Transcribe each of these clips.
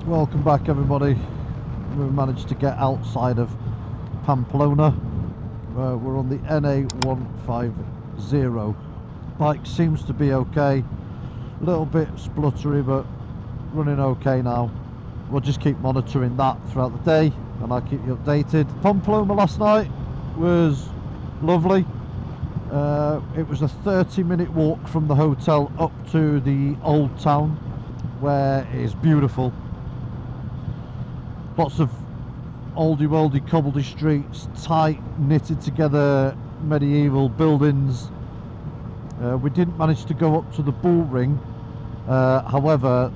Welcome back everybody. We managed to get outside of Pamplona. We're on the NA150. Bike seems to be okay. A little bit spluttery but running okay now. We'll just keep monitoring that throughout the day and I'll keep you updated. Pamplona last night was lovely. It was a 30-minute walk from the hotel up to the old town where it is beautiful. Lots of oldie-worldy, cobbledy streets, tight, knitted together medieval buildings. We didn't manage to go up to the bull ring. However,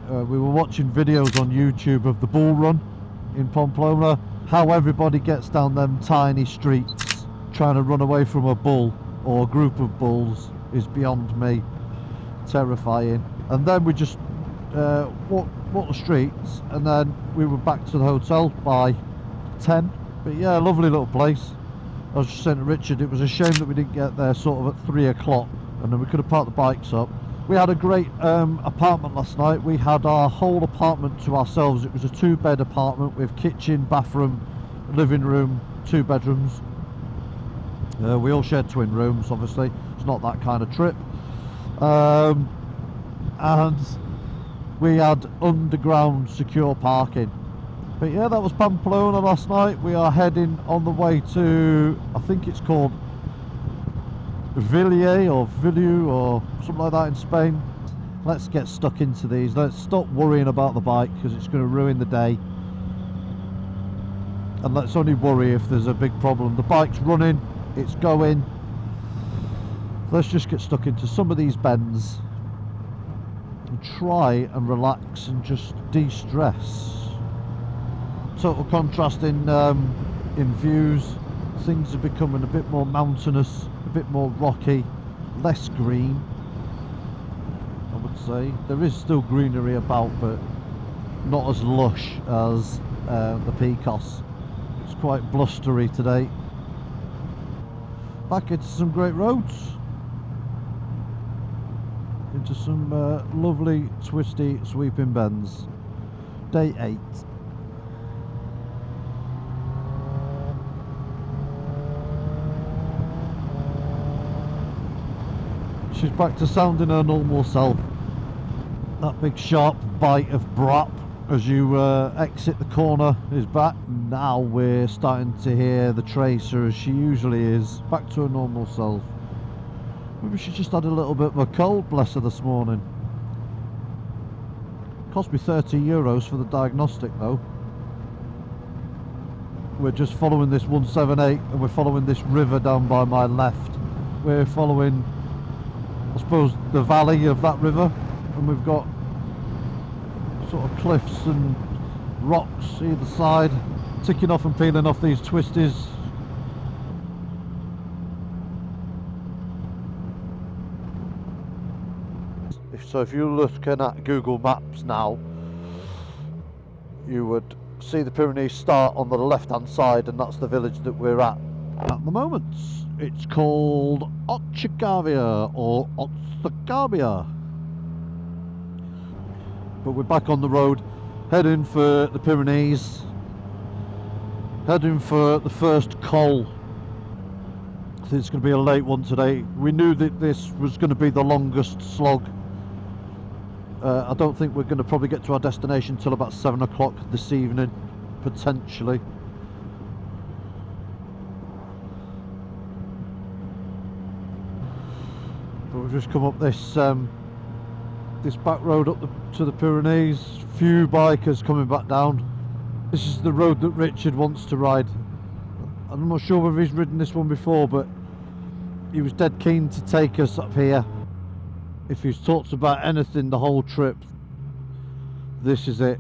we were watching videos on YouTube of the bull run in Pamplona. How everybody gets down them tiny streets trying to run away from a bull or a group of bulls is beyond me. Terrifying. And then we just walked the streets and then we were back to the hotel by 10. But yeah, lovely little place. I was just saying to Richard, it was a shame that we didn't get there sort of at 3 o'clock and then we could have parked the bikes up. We had a great apartment last night. We had our whole apartment to ourselves. It was a 2-bed apartment with kitchen, bathroom, living room, 2 bedrooms. We all shared twin rooms, obviously. It's not that kind of trip. And we had underground secure parking. But yeah, that was Pamplona last night. We are heading on the way to, I think it's called Vielha or Vielha or something like that in Spain. Let's get stuck into these. Let's stop worrying about the bike because it's going to ruin the day. And let's only worry if there's a big problem. The bike's running, it's going. Let's just get stuck into some of these bends and try and relax and just de-stress. Total contrast in views. Things are becoming a bit more mountainous, a bit more rocky, less green, I would say. There is still greenery about, but not as lush as the Picos. It's quite blustery today. Back into some great roads, into some lovely twisty sweeping bends. Day 8. She's back to sounding her normal self. That big sharp bite of brap as you exit the corner is back. Now we're starting to hear the tracer as she usually is, back to her normal self. Maybe she just had a little bit of a cold, bless her, this morning. Cost me €30 for the diagnostic though. We're just following this 178 and we're following this river down by my left. We're following, I suppose, the valley of that river, and we've got sort of cliffs and rocks either side, ticking off and peeling off these twisties. So if you're looking at Google Maps now, you would see the Pyrenees start on the left hand side, and that's the village that we're at the moment. It's called Ochagavia or Otsagavia. But we're back on the road, heading for the Pyrenees, heading for the first Col. I think it's going to be a late one today. We knew that this was going to be the longest slog. I don't think we're going to probably get to our destination till about 7 o'clock this evening, potentially. But we've just come up this this back road up to the Pyrenees. Few bikers coming back down. This is the road that Richard wants to ride. I'm not sure whether he's ridden this one before, but he was dead keen to take us up here. If he's talked about anything the whole trip, this is it.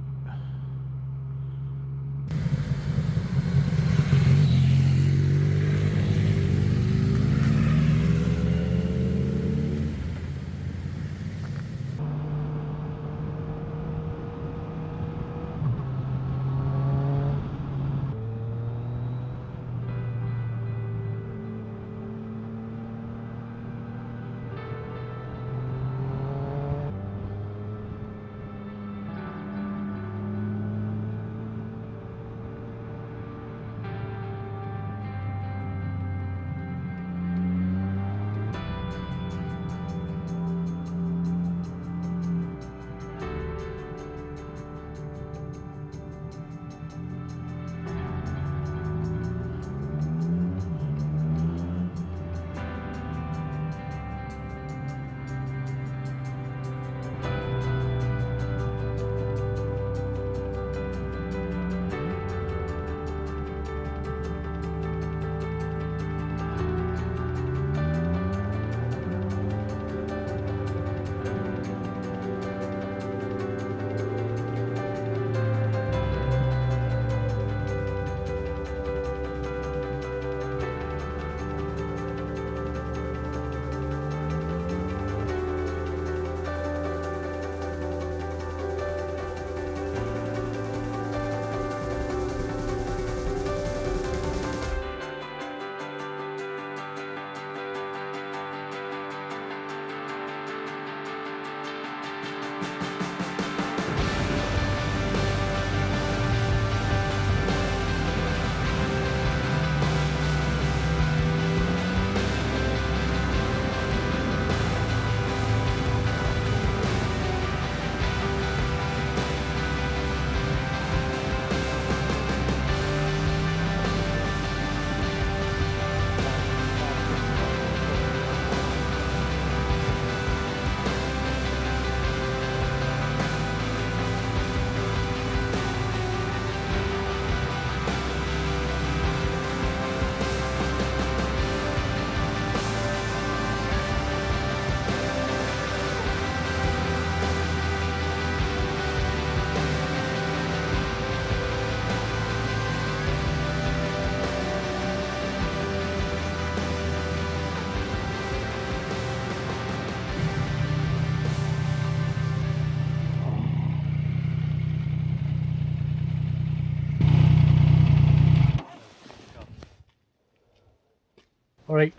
Alright.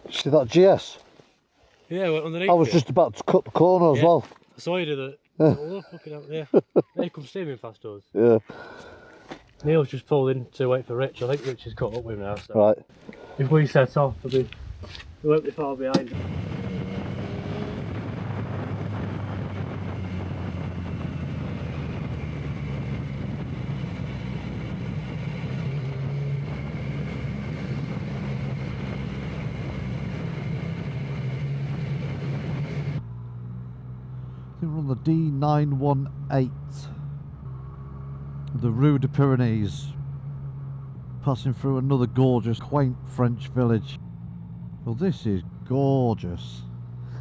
See that GS? Yeah, went underneath. I was it. just about to cut the corner as well. I saw you did it. Yeah. Oh, fucking out there. They come steaming past us. Yeah. Neil's just pulled in to wait for Rich. I think Rich is caught up with him now. So. Right. If we set off, we won't be far behind. I think we're on the D918, the Rue de Pyrenees, passing through another gorgeous, quaint French village. Well, this is gorgeous.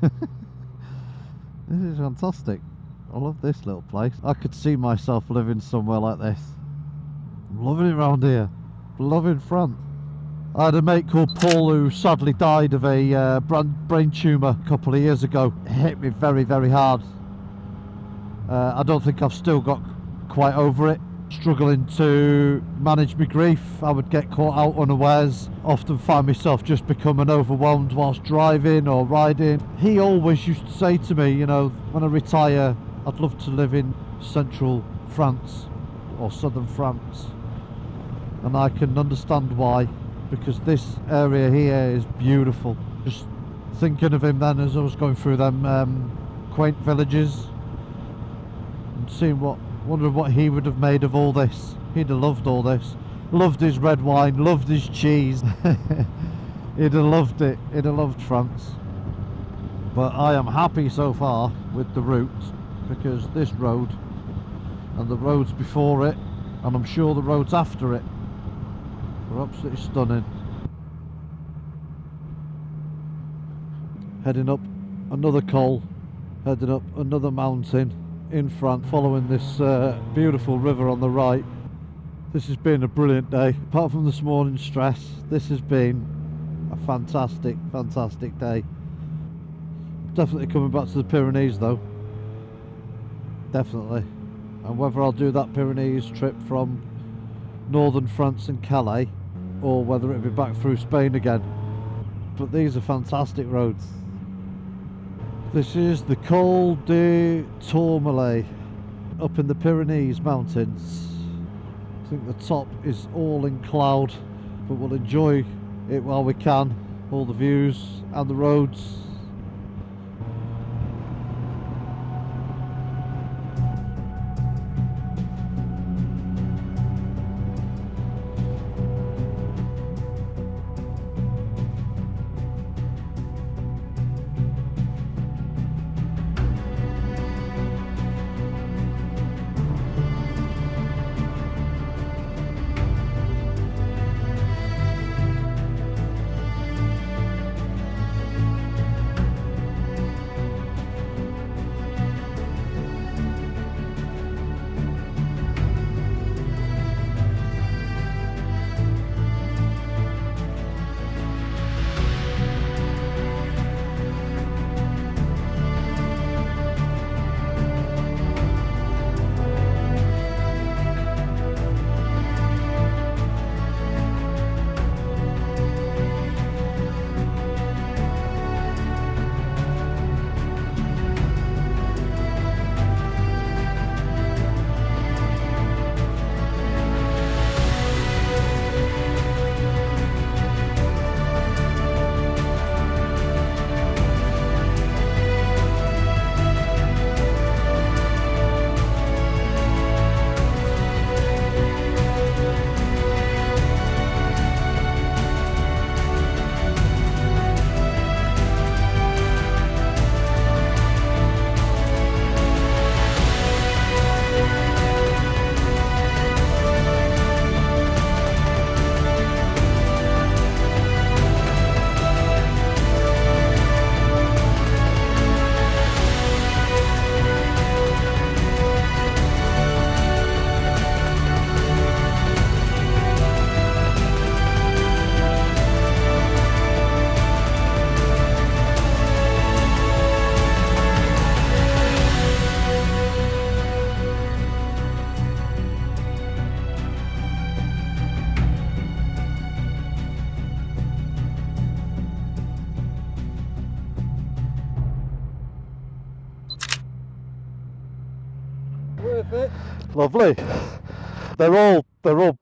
This is fantastic. I love this little place. I could see myself living somewhere like this. I'm loving it around here. Loving France. I had a mate called Paul who sadly died of a brain tumour a couple of years ago. It hit me very, very hard. I don't think I've still got quite over it. Struggling to manage my grief. I would get caught out unawares. Often find myself just becoming overwhelmed whilst driving or riding. He always used to say to me, you know, when I retire, I'd love to live in central France or southern France. And I can understand why, because this area here is beautiful. Just thinking of him then as I was going through them quaint villages and seeing wondering what he would have made of all this. He'd have loved all this. Loved his red wine, loved his cheese. He'd have loved it. He'd have loved France. But I am happy so far with the route, because this road and the roads before it, and I'm sure the roads after it, are absolutely stunning. Heading up another col, heading up another mountain in front, following this beautiful river on the right. This has been a brilliant day. Apart from this morning's stress, this has been a fantastic, fantastic day. Definitely coming back to the Pyrenees though. Definitely. And whether I'll do that Pyrenees trip from northern France and Calais, or whether it'll be back through Spain again. But these are fantastic roads. This is the Col du Tourmalet, up in the Pyrenees mountains. I think the top is all in cloud, but we'll enjoy it while we can, all the views and the roads. Perfect. Lovely. They're all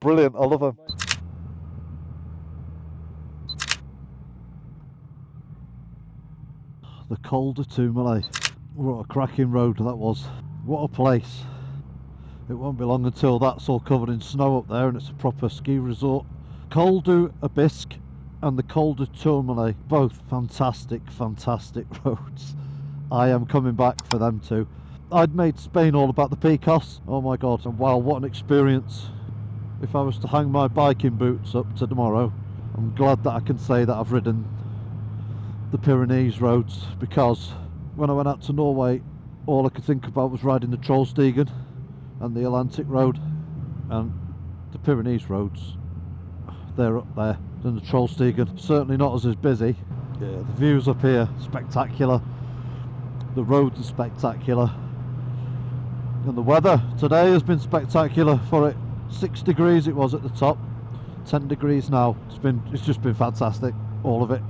brilliant. I love them. The Col du Tourmalet. What a cracking road that was. What a place. It won't be long until that's all covered in snow up there and it's a proper ski resort. Col du Abisk and the Col du Tourmalet, both fantastic roads. I am coming back for them too. I'd made Spain all about the Picos. Oh my god, and wow, what an experience. If I was to hang my biking boots up to tomorrow, I'm glad that I can say that I've ridden the Pyrenees roads, because when I went out to Norway, all I could think about was riding the Trollstigen and the Atlantic Road, and the Pyrenees roads, they're up there than the Trollstigen. Certainly not as busy. Yeah, the views up here, spectacular. The roads are spectacular. And the weather today has been spectacular for it. 6 degrees it was at the top, 10 degrees now. It's just been fantastic, all of it.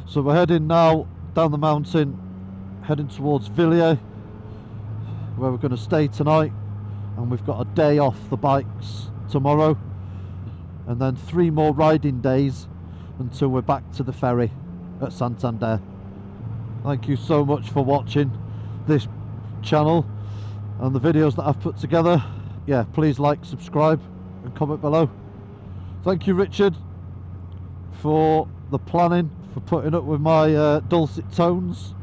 So we're heading now down the mountain, heading towards Vielha, where we're going to stay tonight, and we've got a day off the bikes tomorrow, and then 3 more riding days until we're back to the ferry at Santander. Thank you so much for watching this channel and the videos that I've put together. Yeah, please like, subscribe and comment below. Thank you, Richard, for the planning, for putting up with my dulcet tones,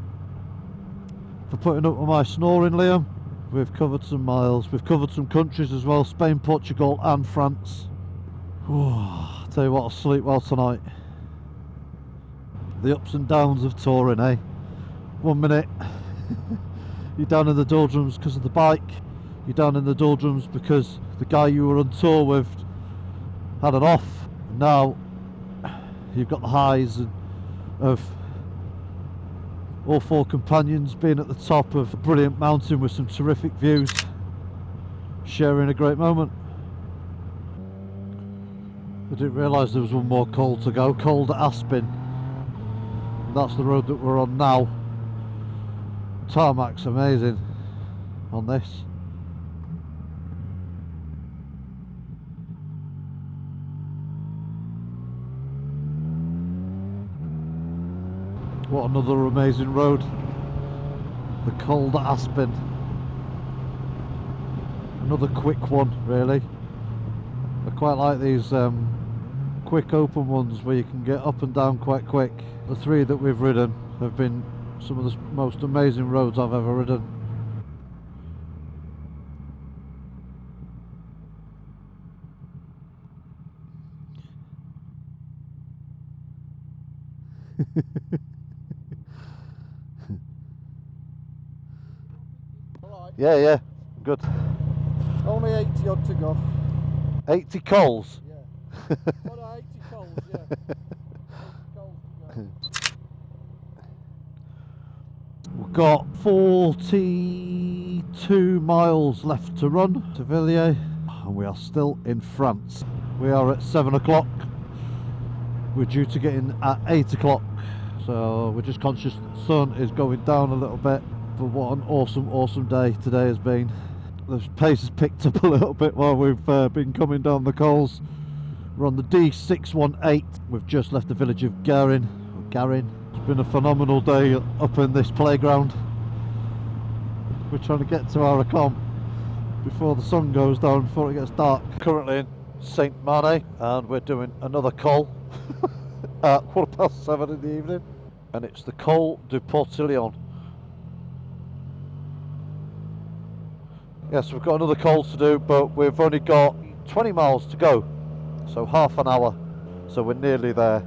for putting up with my snoring, Liam. We've covered some miles, we've covered some countries as well, Spain, Portugal and France. I'll tell you what, I'll sleep well tonight. The ups and downs of touring, eh? 1 minute you're down in the doldrums because of the bike, you're down in the doldrums because the guy you were on tour with had an off. Now you've got the highs of all 4 companions being at the top of a brilliant mountain with some terrific views, sharing a great moment. I didn't realise there was one more col to go, Col du Aspin. That's the road that we're on now. Tarmac's amazing on this. What another amazing road, the Col du Aspin. Another quick one, really. I quite like these quick open ones where you can get up and down quite quick. The 3 that we've ridden have been some of the most amazing roads I've ever ridden. Alright. Yeah, good. Only 80 odd to go. 80 cols? Yeah. What are 80 cols, yeah. 80 cols to go. We've got 42 miles left to run to Vielha, and we are still in France. We are at 7 o'clock. We're due to get in at 8 o'clock, so we're just conscious that the sun is going down a little bit. But what an awesome day today has been. The pace has picked up a little bit while we've been coming down the cols. We're on the D618. We've just left the village of Garin. It's been a phenomenal day up in this playground. We're trying to get to our accom before the sun goes down, before it gets dark. Currently in Saint Mane, and we're doing another col at 7:15 in the evening, and it's the Col du Portillon. Yes, we've got another col to do, but we've only got 20 miles to go, so half an hour, so we're nearly there.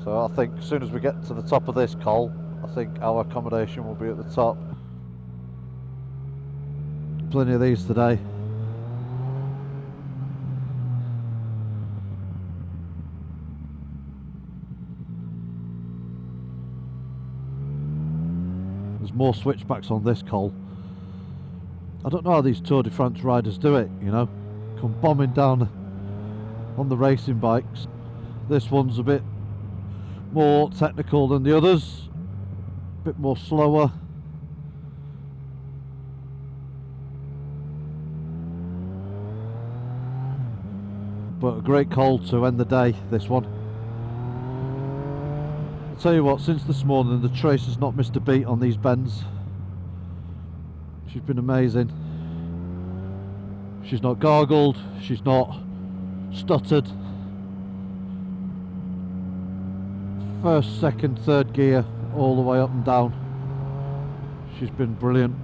So I think as soon as we get to the top of this col, I think our accommodation will be at the top. Plenty of these today. There's more switchbacks on this col. I don't know how these Tour de France riders do it, you know, come bombing down on the racing bikes. This one's a bit more technical than the others, a bit more slower. But a great call to end the day, this one. I'll tell you what, since this morning the Trace has not missed a beat on these bends. She's been amazing. She's not gargled, she's not stuttered. First, second, third gear, all the way up and down. She's been brilliant.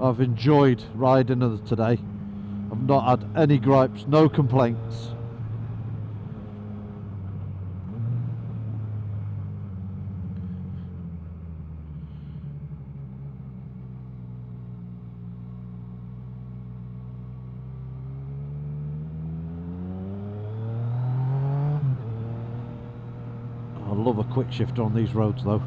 I've enjoyed riding her today. I've not had any gripes, no complaints. I love a quick shifter on these roads though.